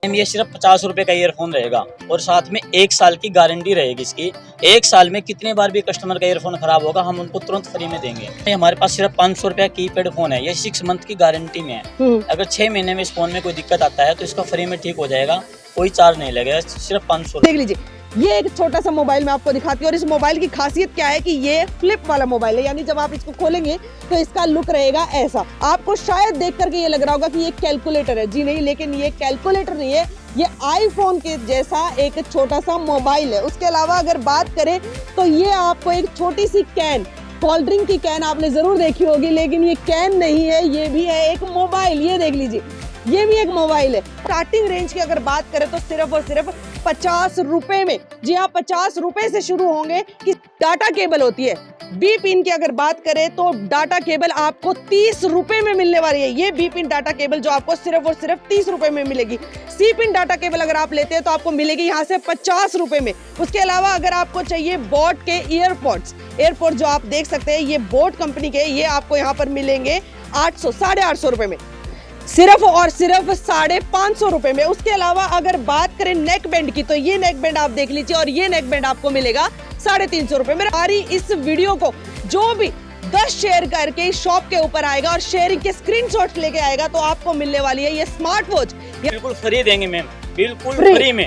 Ma'am ये सिर्फ 50 रुपए का ईयरफोन रहेगा और साथ में 1 साल की गारंटी रहेगी इसकी। 1 साल में कितने बार भी कस्टमर का ईयरफोन खराब होगा हम उनको तुरंत फ्री में देंगे। ये हमारे पास सिर्फ 500 रुपया कीपैड फोन है, ये 6 मंथ की गारंटी में है। अगर 6 महीने में इस फोन में कोई दिक्कत आता है तो इसका फ्री में ठीक हो जाएगा, कोई चार्ज नहीं लगेगा, सिर्फ 500। देख लीजिए, ये एक छोटा सा मोबाइल मैं आपको दिखाती हूँ और इस मोबाइल की खासियत क्या है कि ये फ्लिप वाला मोबाइल है, यानी जब आप इसको खोलेंगे तो इसका लुक रहेगा ऐसा। आपको शायद देख करके ये लग रहा होगा कि ये कैलकुलेटर है, जी नहीं, लेकिन ये कैलकुलेटर नहीं है, ये आईफोन के जैसा एक छोटा सा मोबाइल है। उसके अलावा अगर बात करें तो ये आपको एक छोटी सी कैन, कोल्ड ड्रिंक की कैन आपने जरूर देखी होगी, लेकिन ये कैन नहीं है, ये भी है एक मोबाइल। ये देख लीजिए, ये भी एक मोबाइल है। स्टार्टिंग रेंज की अगर बात करें तो सिर्फ और सिर्फ 50 रुपए में, जी हाँ 50 रुपए से शुरू होंगे। कि डाटा केबल होती है बी पिन की अगर बात करें तो डाटा केबल आपको 30 रुपए में मिलने वाली है। ये बी पिन डाटा केबल जो आपको सिर्फ और सिर्फ 30 रुपए में मिलेगी। सी पिन डाटा केबल अगर आप लेते हैं तो आपको मिलेगी यहाँ से 50 रुपए में। उसके अलावा अगर आपको चाहिए बोट के एयरपोर्ट्स जो आप देख सकते हैं, ये बोट कंपनी के, ये आपको यहाँ पर मिलेंगे 800-850 रुपए में, सिर्फ और सिर्फ 550 रुपए में। उसके अलावा अगर बात करें नेक बैंड की तो ये नेक बैंड आप देख लीजिए और ये नेक बैंड आपको मिलेगा 350 रुपए में। हमारी इस वीडियो को जो भी 10 शेयर करके शॉप के ऊपर आएगा और शेयरिंग के स्क्रीनशॉट्स लेके आएगा तो आपको मिलने वाली है ये स्मार्ट वॉच। बिल्कुल फ्री देंगे मैम, बिल्कुल फ्री में।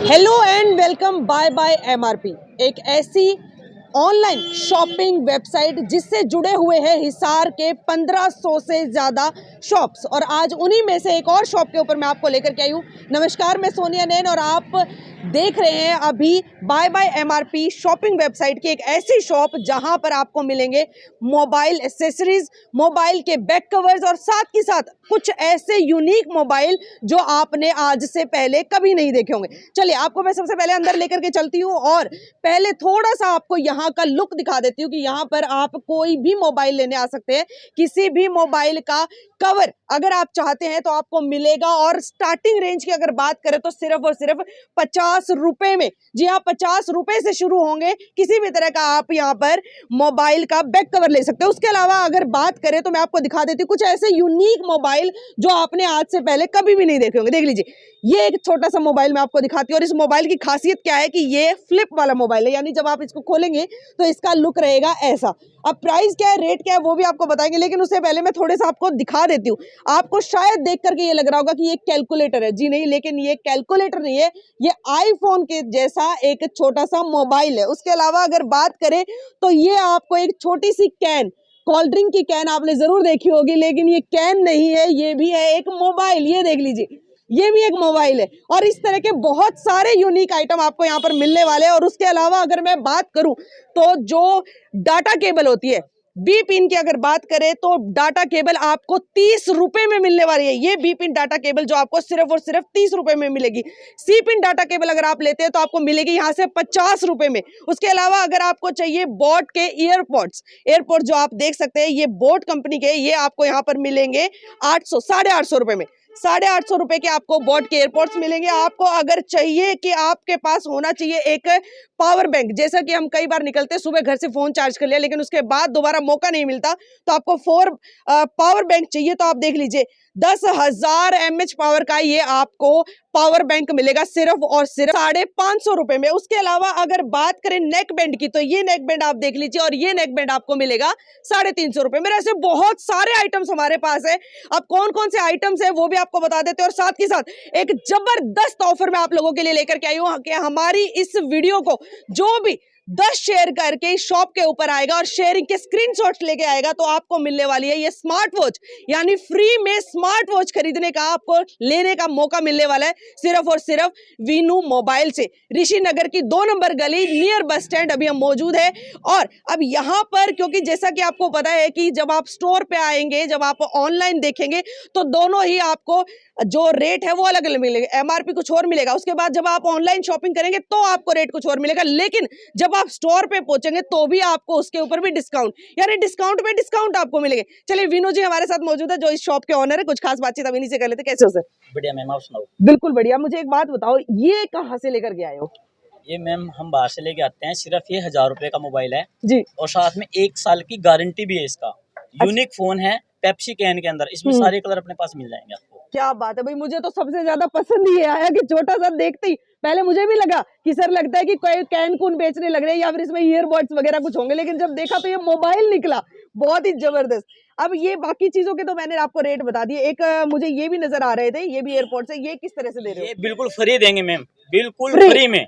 Hello and welcome buy buy MRP, एक ऐसी ऑनलाइन शॉपिंग वेबसाइट जिससे जुड़े हुए हैं हिसार के 1500 से ज़्यादा शॉप्स, और आज उन्हीं में से एक और शॉप के ऊपर मैं आपको लेकर के आई हूँ। नमस्कार, मैं सोनिया नैन और आप देख रहे हैं अभी buy buy MRP shopping website की एक ऐसी शॉप जहां पर आपको मिलेंगे मोबाइल एक्सेसरीज, मोबाइल के बैक कवर्स और साथ ही साथ कुछ ऐसे यूनिक मोबाइल जो आपने आज से पहले कभी नहीं देखे होंगे। चलिए आपको मैं सबसे पहले अंदर लेकर के चलती हूँ और पहले थोड़ा सा आपको यहाँ का लुक दिखा देती हूँ कि यहाँ पर आप कोई भी मोबाइल लेने आ सकते हैं। किसी भी मोबाइल का कवर अगर आप चाहते हैं तो आपको मिलेगा, और स्टार्टिंग रेंज की अगर बात करें तो सिर्फ और सिर्फ 50 रुपए में, जी हाँ 50 रुपए से शुरू होंगे। किसी भी तरह का आप यहाँ पर मोबाइल का बैक कवर ले सकते हैं। उसके अलावा अगर बात करें तो मैं आपको दिखा देती हूँ कुछ ऐसे यूनिक मोबाइल जो आपने आज से पहले कभी भी नहीं देखे होंगे। देख लीजिए, ये एक छोटा सा मोबाइल मैं आपको दिखाती हूँ और इस मोबाइल की खासियत क्या है कि ये फ्लिप वाला मोबाइल है, यानी जब आप इसको खोलेंगे तो इसका लुक रहेगा ऐसा। अब प्राइस क्या है, रेट क्या है, वो भी आपको बताएंगे, लेकिन उससे पहले मैं थोड़े सा आपको दिखा देती हूँ। आपको शायद देख करके ये लग रहा होगा कि ये कैलकुलेटर है, जी नहीं, लेकिन ये कैलकुलेटर नहीं है, ये आईफोन के जैसा एक छोटा सा मोबाइल है। उसके अलावा अगर बात करें तो ये आपको एक छोटी सी कैन, कोल्ड ड्रिंक की कैन आपने जरूर देखी होगी, लेकिन ये कैन नहीं है, ये भी है एक मोबाइल। ये देख लीजिए, ये भी एक मोबाइल है। और इस तरह के बहुत सारे यूनिक आइटम आपको यहाँ पर मिलने वाले हैं। और उसके अलावा अगर मैं बात करूं तो जो डाटा केबल होती है बी पिन की अगर बात करें तो डाटा केबल आपको 30 रुपए में मिलने वाली है। ये बी पिन डाटा केबल जो आपको सिर्फ और सिर्फ 30 रुपए में मिलेगी। सी पिन डाटा केबल अगर आप लेते हैं तो आपको मिलेगी यहाँ से 50 रुपए में। उसके अलावा अगर आपको चाहिए बोट के एयरपोर्ट्स जो आप देख सकते हैं, ये बोट कंपनी के, ये आपको यहाँ पर मिलेंगे 800-850 रुपए में। 850 रुपए के आपको बोट के एयरपोर्ट्स मिलेंगे। आपको अगर चाहिए कि आपके पास होना चाहिए एक पावर बैंक, जैसा कि हम कई बार निकलते हैं सुबह घर से फोन चार्ज कर लिया लेकिन उसके बाद दोबारा मौका नहीं मिलता, तो आपको पावर बैंक चाहिए तो आप देख लीजिए 10,000 mAh पावर का ये आपको पावर बैंक मिलेगा सिर्फ और सिर्फ 550 रुपए में। उसके अलावा अगर बात करें नेक बैंड की तो ये नेक बैंड आप देख लीजिए और ये नेक बैंड आपको मिलेगा 350 रुपए में। ऐसे बहुत सारे आइटम्स हमारे पास है। अब कौन कौन से आइटम्स है वो भी आपको बता देते हैं, और साथ ही साथ एक जबरदस्त ऑफर मैं आप लोगों के लिए लेकर के आई हूँ कि हमारी इस वीडियो को जो भी 10 शेयर करके शॉप के ऊपर आएगा और शेयरिंग के स्क्रीनशॉट्स लेके आएगा तो आपको मिलने वाली है ये स्मार्ट वॉच, यानी फ्री में स्मार्ट वॉच खरीदने का आपको लेने का मौका मिलने वाला है सिर्फ और सिर्फ वीनू मोबाइल से। ऋषि नगर की 2 नंबर गली नियर बस स्टैंड अभी हम मौजूद है। और अब यहाँ पर क्योंकि जैसा कि आपको पता है कि जब आप स्टोर पे आएंगे, जब आप ऑनलाइन देखेंगे तो दोनों ही आपको जो रेट है वो अलग अलग मिलेगा। एमआरपी कुछ और मिलेगा, उसके बाद जब आप ऑनलाइन शॉपिंग करेंगे तो आपको रेट कुछ और मिलेगा, लेकिन जब आप स्टोर पे पहुंचेंगे तो भी आपको उसके ऊपर भी डिस्काउंट, यानी डिस्काउंट पे डिस्काउंट आपको मिलेंगे। चलिए विनोद जी हमारे साथ मौजूद है जो इस शॉप के ओनर है, कुछ खास बातचीत अभी से कर लेते। कैसे हो सर? बढ़िया मैम, आप सुनाओ। बिल्कुल बढ़िया। मुझे एक बात बताओ, ये कहाँ से लेकर के आए हो? ये मैम हम बाहर से लेके आते हैं, सिर्फ ये 1000 रुपए का मोबाइल है जी, और साथ में 1 साल की गारंटी भी है इसका। यूनिक फोन है पेप्सी कैन के अंदर, इसमें सारे कलर अपने पास मिल जाएंगे आपको। क्या बात है भाई, मुझे तो सबसे ज्यादा पसंद ये आया कि छोटा सा देखते ही पहले मुझे भी लगा कि सर लगता है कि कोई कैन कून बेचने लग रहे हैं या फिर इसमें ईयरबड्स वगैरह कुछ होंगे, लेकिन जब देखा तो ये मोबाइल निकला, बहुत ही जबरदस्त। अब ये बाकी चीजों के तो मैंने आपको रेट बता दिए, एक मुझे ये भी नजर आ रहे थे, ये भी एयरपोर्ट से, ये किस तरह से दे रहे हो? ये बिल्कुल फ्री देंगे मैम, बिल्कुल Free? फ्री में।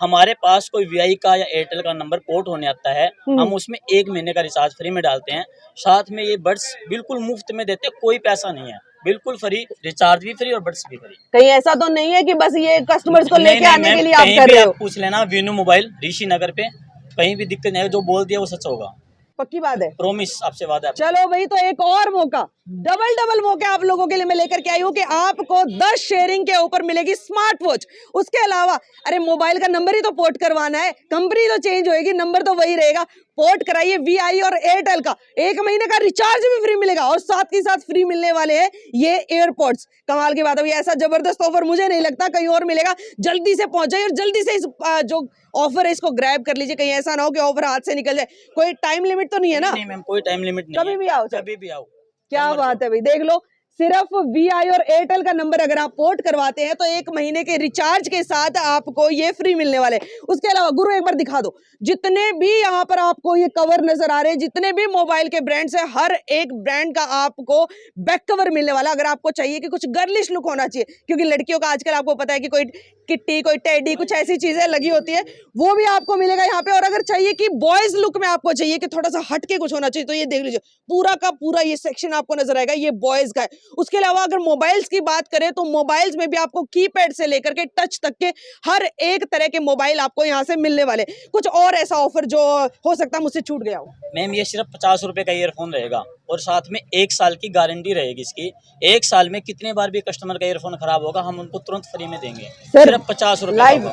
हमारे पास कोई वीआई का या एयरटेल का नंबर पोर्ट होने आता है, हम उसमें 1 महीने का रिचार्ज फ्री में डालते हैं, साथ में ये बड्स बिल्कुल मुफ्त में देते हैं, कोई पैसा नहीं है, बिल्कुल फ्री, रिचार्ज भी फ्री और बड्स भी फ्री। कहीं ऐसा तो नहीं है कि बस ये कस्टमर्स को नहीं, लेके नहीं, आने मैम, के लिए आप कहीं कर भी रहे आप हो? पूछ लेना, वीनू मोबाइल ऋषि नगर पे, कहीं भी दिक्कत नहीं है, जो बोल दिया वो सच होगा, पक्की बात है। प्रॉमिस, आपसे वादा है। चलो भाई, तो एक और मौका, डबल मौका आप लोगों के लिए मैं लेकर के आई हूँ कि आपको 10 शेयरिंग के ऊपर मिलेगी स्मार्ट वॉच। उसके अलावा अरे मोबाइल का नंबर ही तो पोर्ट करवाना है, कंपनी तो चेंज होएगी, नंबर तो वही रहेगा, पोर्ट कराइए वीआई और एयरटेल का, 1 महीने का रिचार्ज भी फ्री मिलेगा और साथ ही साथ फ्री मिलने वाले हैं ये एयरपोर्ट्स। कमाल की बात है, ऐसा जबरदस्त ऑफर मुझे नहीं लगता कहीं और मिलेगा। जल्दी से पहुंच जाइए और जल्दी से इस जो ऑफर है इसको ग्रैब कर लीजिए, कहीं ऐसा ना हो कि ऑफर हाथ से निकल जाए। कोई टाइम लिमिट तो नहीं है ना? नहीं मैम, कोई टाइम लिमिट नहीं कभी है, भी आओ, कभी भी आओ। क्या बात है भाई, देख लो, सिर्फ वीआई और एयरटेल का नंबर अगर आप पोर्ट करवाते हैं तो 1 महीने के रिचार्ज के साथ आपको ये फ्री मिलने वाले। उसके अलावा गुरु एक बार दिखा दो, जितने भी यहाँ पर आपको ये कवर नजर आ रहे हैं, जितने भी मोबाइल के ब्रांड्स हैं, हर एक ब्रांड का आपको बैक कवर मिलने वाला। अगर आपको चाहिए कि कुछ गर्लिश लुक होना चाहिए, क्योंकि लड़कियों का आजकल आपको पता है कि कोई किट्टी, कोई टेडी, कुछ ऐसी चीजें लगी होती है, वो भी आपको मिलेगा यहाँ पे। और अगर चाहिए कि बॉयज लुक में आपको चाहिए कि थोड़ा सा हटके कुछ होना चाहिए, तो ये देख लीजिए, पूरा का पूरा ये सेक्शन आपको नजर आएगा, ये बॉयज का है। उसके अलावा अगर मोबाइल्स की बात करें तो मोबाइल्स में भी आपको कीपैड से लेकर के टच तक के हर एक तरह के मोबाइल आपको यहाँ से मिलने वाले। कुछ और ऐसा ऑफर जो हो सकता है मुझसे छूट गया हो? मैम, ये सिर्फ 50 रुपए का ईयरफोन रहेगा और साथ में 1 साल की गारंटी रहेगी इसकी। 1 साल में कितने बार भी कस्टमर का ईयरफोन खराब होगा, हम उनको तुरंत फ्री में देंगे, सिर्फ 50 रुपए लाइव?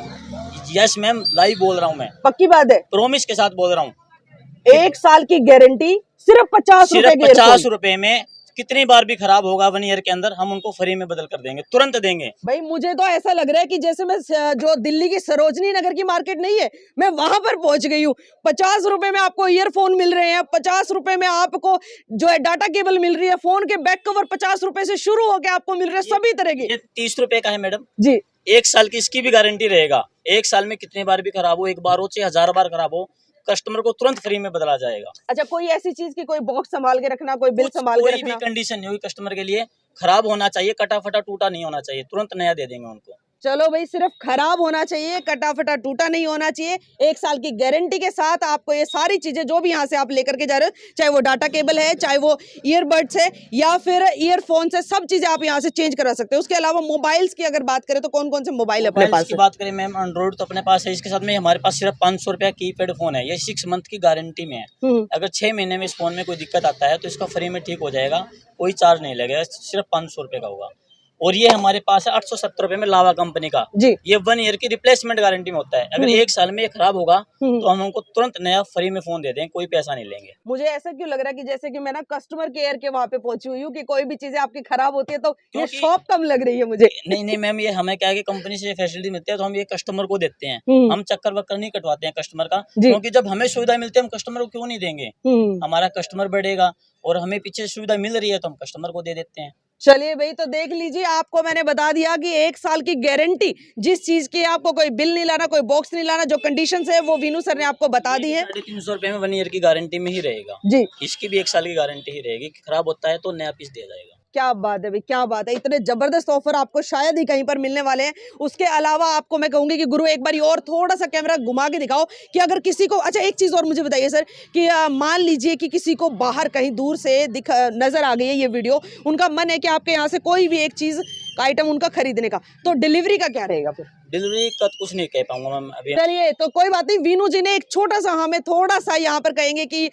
यस मैम, लाइव बोल रहा हूँ मैं, पक्की बात है, प्रॉमिस के साथ बोल रहा हूँ। 1 साल की गारंटी, सिर्फ 50 रुपए सिर्फ के 50 रुपए में कितनी बार भी खराब होगा 1 ईयर के अंदर, हम उनको फ्री में बदल कर देंगे, तुरंत देंगे। भाई मुझे तो ऐसा लग रहा है कि जैसे मैं जो दिल्ली की सरोजनी नगर की मार्केट नहीं है, मैं वहां पर पहुंच गई हूँ। 50 रुपए में आपको ईयरफोन मिल रहे हैं, 50 रुपए में आपको जो है डाटा केबल मिल रही है, फोन के बैक कवर 50 रुपए से शुरू होकर आपको मिल रहे हैं, सभी तरह की। ये 30 रुपए का है मैडम जी, 1 साल की इसकी भी गारंटी रहेगा। 1 साल में कितने बार भी खराब हो, 1 बार हो चाहे 1000 बार खराब हो, कस्टमर को तुरंत फ्री में बदला जाएगा। अच्छा, कोई ऐसी चीज की कोई बॉक्स संभाल के रखना, कोई बिल संभाल के कोई भी रखना? कंडीशन नहीं होगी कस्टमर के लिए, खराब होना चाहिए, कटा फटा टूटा नहीं होना चाहिए, तुरंत नया दे देंगे उनको। चलो भाई, सिर्फ खराब होना चाहिए, कटा फटा टूटा नहीं होना चाहिए, 1 साल की गारंटी के साथ आपको ये सारी चीजें जो भी यहाँ से आप लेकर के जा रहे हो, चाहे वो डाटा केबल है, चाहे वो ईयरबड्स है या फिर ईयरफोन है, सब चीजें आप यहाँ से चेंज करा सकते हो। उसके अलावा मोबाइल्स की अगर बात करें तो कौन कौन से मोबाइल अपने पास की बात करें मैम, एंड्रॉइड तो अपने पास है, इसके साथ में हमारे पास सिर्फ 500 रुपया कीपैड फोन है, ये 6 मंथ की गारंटी में है। अगर 6 महीने में इस फोन में कोई दिक्कत आता है तो इसका फ्री में ठीक हो जाएगा, कोई चार्ज नहीं लगेगा, सिर्फ 500 रुपये का होगा। और ये हमारे पास है 870 रुपए में लावा कंपनी का जी। ये 1 ईयर की रिप्लेसमेंट गारंटी में होता है। अगर 1 साल में ये खराब होगा तो हम उनको तुरंत नया फ्री में फोन दे देंगे, कोई पैसा नहीं लेंगे। मुझे ऐसा क्यों लग रहा है कि जैसे कि मैं ना कस्टमर केयर के वहाँ पे पहुंची हुई हूँ कि कोई भी चीजें आपकी खराब होती है तो ये शॉप कम लग रही है मुझे। नहीं मैम, ये हमें क्या है कि कंपनी से फैसिलिटी मिलती है तो हम ये कस्टमर को देते हैं, हम चक्कर वक्कर नहीं कटवाते हैं कस्टमर का, क्योंकि जब हमें सुविधा मिलती है हम कस्टमर को क्यों नहीं देंगे। हमारा कस्टमर बढ़ेगा और हमें पीछे सुविधा मिल रही है तो हम कस्टमर को दे देते हैं। चलिए भाई, तो देख लीजिए, आपको मैंने बता दिया कि 1 साल की गारंटी, जिस चीज की आपको कोई बिल नहीं लाना, कोई बॉक्स नहीं लाना, जो कंडीशंस है वो वीनू सर ने आपको बता दी है। 350 रुपए में 1 ईयर की गारंटी में ही रहेगा जी। इसकी भी 1 साल की गारंटी ही रहेगी, खराब होता है तो नया पीस दिया जाएगा। क्या बात है भाई, क्या बात है, इतने जबरदस्त ऑफर आपको शायद ही कहीं पर मिलने वाले हैं। उसके अलावा आपको मैं कहूंगी कि गुरु एक बार और थोड़ा सा कैमरा घुमा के दिखाओ कि अगर किसी को, अच्छा एक चीज और मुझे बताइए सर कि मान लीजिए कि किसी को बाहर कहीं दूर से नजर आ गई है ये वीडियो, उनका मन है कि आपके यहाँ से कोई भी एक चीज आइटम उनका खरीदने का, तो डिलीवरी का क्या रहेगा फिर? डिलीवरी का कुछ नहीं कह पाऊंगा मैम अभी। चलिए, तो कोई बात नहीं, वीनू जी ने एक छोटा सा हमें थोड़ा सा यहाँ पर कहेंगे कि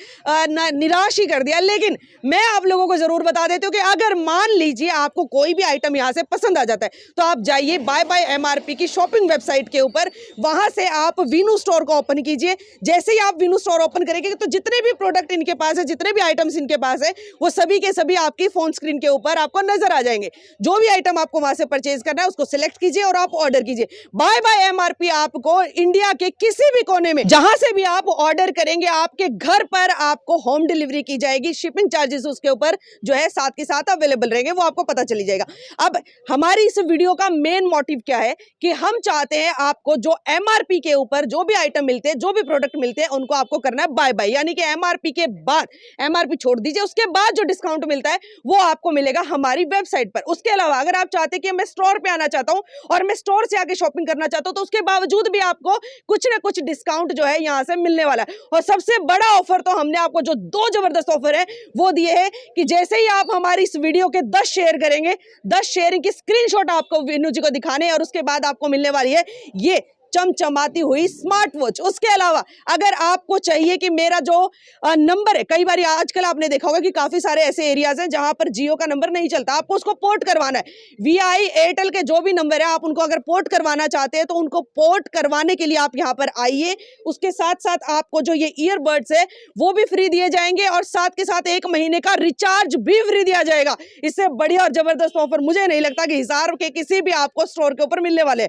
निराश ही कर दिया, लेकिन मैं आप लोगों को जरूर बता देती हूँ कि अगर मान लीजिए आपको कोई भी आइटम यहाँ से पसंद आ जाता है तो आप जाइए बाय बाय एमआरपी की शॉपिंग वेबसाइट के ऊपर, वहां से आप वीनू स्टोर को ओपन कीजिए। जैसे ही आप वीनू स्टोर ओपन करेंगे तो जितने भी प्रोडक्ट इनके पास है, जितने भी आइटम्स इनके पास है, वो सभी के सभी आपकी फोन स्क्रीन के ऊपर आपको नजर आ जाएंगे। जो भी आइटम आपको वहां से परचेज करना है उसको सिलेक्ट कीजिए और आप ऑर्डर कीजिए। बाय बाय एमआरपी आपको इंडिया के किसी भी कोने में जहां से भी आप ऑर्डर करेंगे आपके घर पर आपको होम डिलीवरी की जाएगी। शिपिंग चार्जेस उसके ऊपर जो है साथ के साथ अवेलेबल रहेंगे, वो आपको पता चली जाएगा। अब हमारी इस वीडियो का मेन मोटिव क्या है कि हम चाहते हैं आपको जो एमआरपी के ऊपर जो भी आइटम मिलते हैं, जो भी प्रोडक्ट मिलते हैं, उनको आपको करना है बाय बाय, यानी कि एमआरपी के बाद, एमआरपी छोड़ दीजिए, उसके बाद जो डिस्काउंट मिलता है वो आपको मिलेगा हमारी वेबसाइट पर। उसके अलावा अगर आप चाहते हैं कि मैं स्टोर पे आना चाहता हूं और मैं स्टोर से आके शॉपिंग करना चाहता हूं, तो उसके बावजूद भी आपको कुछ ना कुछ डिस्काउंट जो है यहां से मिलने वाला है। और सबसे बड़ा ऑफर तो हमने आपको जो दो जबरदस्त ऑफर है वो दिए हैं कि जैसे ही आप हमारी इस वीडियो के 10 शेयर करेंगे, 10 शेयरिंग की स्क्रीनशॉट आपको विनू जी को दिखाने हैं और उसके बाद आपको मिलने वाली है ये चमचमाती हुई स्मार्ट वॉच। उसके अलावा अगर आपको चाहिए कि मेरा जो नंबर है, कई बार आजकल आपने देखा होगा कि काफी सारे ऐसे एरियाज हैं जहां पर जियो का नंबर नहीं चलता, आपको उसको पोर्ट करवाना है। वीआई एयरटेल के जो भी नंबर है आप उनको अगर पोर्ट करवाना चाहते हैं तो उनको पोर्ट करवाने के लिए आप यहां पर आइए। उसके साथ साथ आपको जो ये ईयरबड्स है वो भी फ्री दिए जाएंगे और साथ के साथ 1 महीने का रिचार्ज भी फ्री दिया जाएगा। इससे बढ़िया और जबरदस्त ऑफर मुझे नहीं लगता कि हिसार के किसी भी आपको स्टोर के ऊपर मिलने वाले।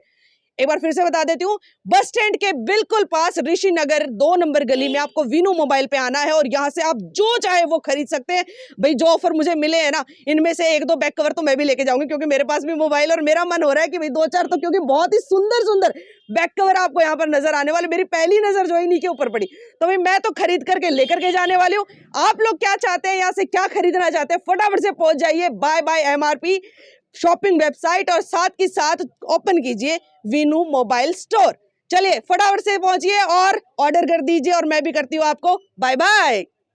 एक बार फिर से बता देती हूँ, बस स्टैंड के बिल्कुल पास ऋषि नगर 2 नंबर गली में आपको विनू मोबाइल पे आना है और यहाँ से आप जो चाहे वो खरीद सकते हैं। भाई जो ऑफर मुझे मिले हैं ना, इनमें से 1-2 बैक कवर तो मैं भी लेके जाऊंगी, क्योंकि मेरे पास भी मोबाइल और मेरा मन हो रहा है कि भाई 2-4 तो, क्योंकि बहुत ही सुंदर सुंदर बैक कवर आपको यहाँ पर नजर आने वाले। मेरी पहली नजर जो है इन्हीं के ऊपर पड़ी, तो भाई मैं तो खरीद करके लेकर के जाने वाली हूँ। आप लोग क्या चाहते हैं, यहाँ से क्या खरीदना चाहते हैं, फटाफट से पहुंच जाइए buy buy MRP shopping website और साथ के साथ ओपन कीजिए विनू मोबाइल स्टोर। चलिए फटाफट से पहुंचिए और ऑर्डर कर दीजिए और मैं भी करती हूँ आपको बाय बाय।